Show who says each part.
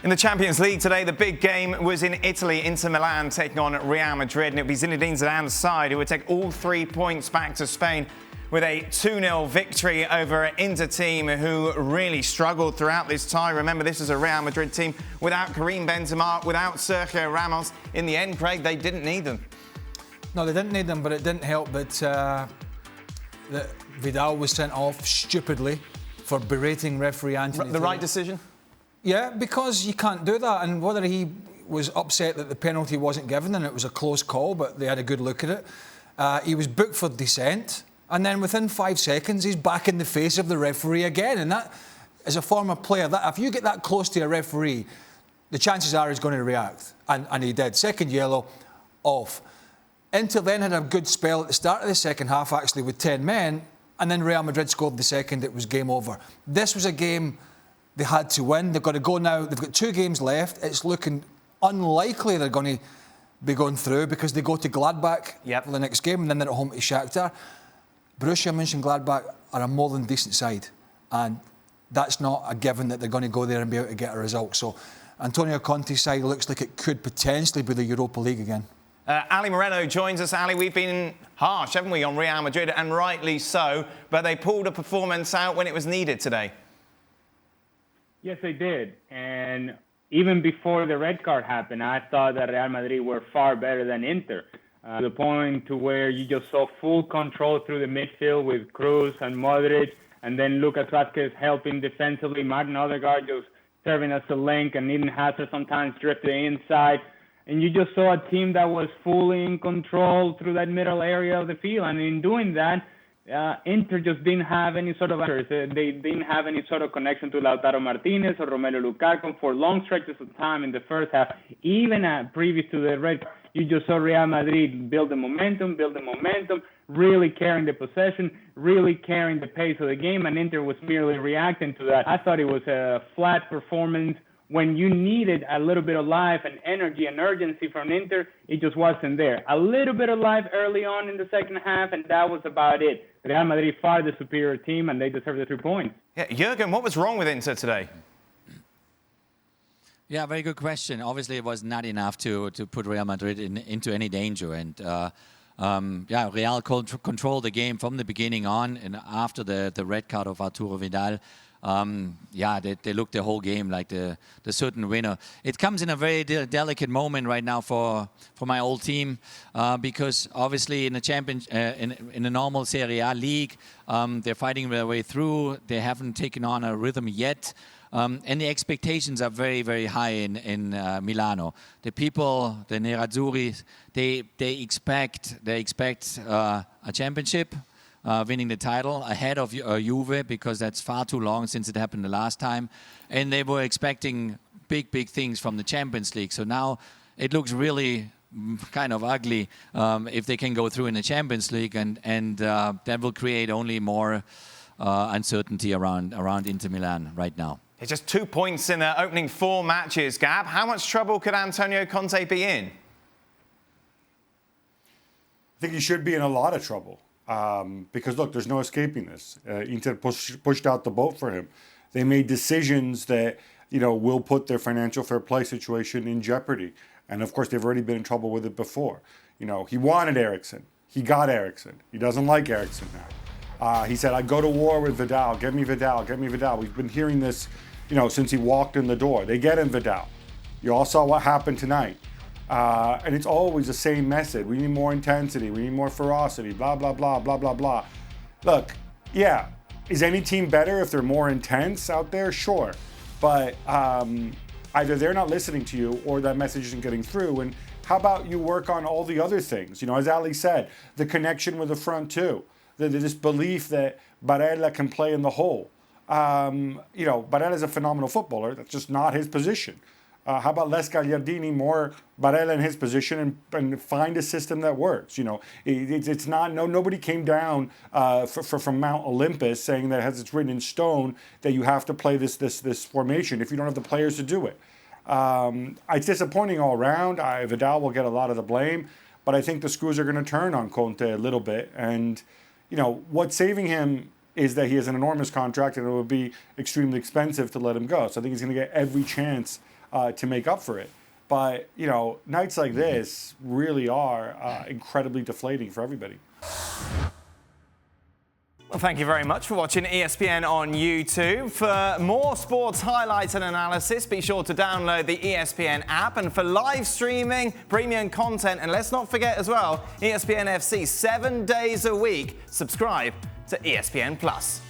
Speaker 1: In the Champions League today, the big game was in Italy. Inter Milan taking on Real Madrid, and it'll be Zinedine Zidane's side who would take all 3 points back to Spain with a 2-0 victory over an Inter team who really struggled throughout this tie. Remember, this is a Real Madrid team without Karim, Benzema, without Sergio, Ramos. In the end, Craig, they didn't need them.
Speaker 2: No, they didn't need them, but it didn't help that Vidal was sent off stupidly for berating referee Anthony.
Speaker 1: The right decision?
Speaker 2: Yeah, because you can't do that. And whether he was upset that the penalty wasn't given and it was a close call, but they had a good look at it. He was booked for dissent. And then within 5 seconds, he's back in the face of the referee again. And that, as a former player, that if you get that close to a referee, the chances are he's going to react. And he did. Second yellow, off. Inter then had a good spell at the start of the second half, actually, with 10 men. And then Real Madrid scored the second. It was game over. This was a game they had to win. They've got to go now. They've got 2 games left. It's looking unlikely they're going to be going through because they go to Gladbach for the next game and then they're at home to Shakhtar. Borussia Mönchengladbach are a more than decent side, and that's not a given that they're going to go there and be able to get a result. So Antonio Conte's side looks like it could potentially be the Europa League again.
Speaker 1: Aly Moreno joins us. Aly, we've been harsh, haven't we, on Real Madrid, and rightly so, but they pulled a performance out when it was needed today.
Speaker 3: Yes, they did. And even before the red card happened, I thought that Real Madrid were far better than Inter. To the point to where you just saw full control through the midfield with Cruz and Modric, and then Lucas Vázquez helping defensively, Martin Odegaard just serving as a link, and Eden Hazard sometimes drifting inside. And you just saw a team that was fully in control through that middle area of the field. And in doing that, Inter just didn't have any sort of answers. They didn't have any sort of connection to Lautaro Martinez or Romelu Lukaku for long stretches of time in the first half. Even previous to the red, you just saw Real Madrid build the momentum, really carrying the possession, really carrying the pace of the game, and Inter was merely reacting to that. I thought it was a flat performance. When you needed a little bit of life and energy and urgency from Inter, it just wasn't there. A little bit of life early on in the second half, and that was about it. Real Madrid far the superior team, and they deserved the 3 points.
Speaker 1: Yeah, Jurgen, what was wrong with Inter today?
Speaker 4: Yeah, very good question. Obviously, it was not enough to put Real Madrid into any danger. And Real controlled the game from the beginning on, and after the red card of Arturo Vidal, they looked the whole game like the certain winner. It comes in a very delicate moment right now for my old team because obviously in a normal Serie A league, they're fighting their way through. They haven't taken on a rhythm yet. And the expectations are very, very high in Milano. The people, the Nerazzurri, they expect a championship. Winning the title ahead of Juve because that's far too long since it happened the last time. And they were expecting big things from the Champions League. So now it looks really kind of ugly if they can go through in the Champions League. And that will create only more uncertainty around Inter Milan right now.
Speaker 1: It's just 2 points in the opening 4 matches, Gab. How much trouble could Antonio Conte be in?
Speaker 5: I think he should be in a lot of trouble. Because, look, there's no escaping this. Inter pushed out the boat for him. They made decisions that, will put their financial fair play situation in jeopardy. And, of course, they've already been in trouble with it before. He wanted Eriksen. He got Eriksen. He doesn't like Eriksen now. He said, I'd go to war with Vidal. Get me Vidal. Get me Vidal. We've been hearing this, since he walked in the door. They get him Vidal. You all saw what happened tonight. And it's always the same message. We need more intensity. We need more ferocity. Blah, blah, blah, blah, blah, blah. Look, yeah, is any team better if they're more intense out there? Sure. But either they're not listening to you or that message isn't getting through. And how about you work on all the other things? As Aly said, the connection with the front two. This belief that Barella can play in the hole. Barella is a phenomenal footballer. That's just not his position. How about less Gagliardini, more Barella in his position, and find a system that works? It's not nobody came down from Mount Olympus saying that it's written in stone that you have to play this formation if you don't have the players to do it. It's disappointing all around. Vidal will get a lot of the blame, but I think the screws are going to turn on Conte a little bit. And what's saving him is that he has an enormous contract and it would be extremely expensive to let him go. So I think he's going to get every chance to make up for it. But, you know, nights like this really are incredibly deflating for everybody.
Speaker 1: Well, thank you very much for watching ESPN on YouTube. For more sports highlights and analysis, be sure to download the ESPN app. And for live streaming, premium content, and let's not forget as well, ESPN FC 7 days a week. Subscribe to ESPN+.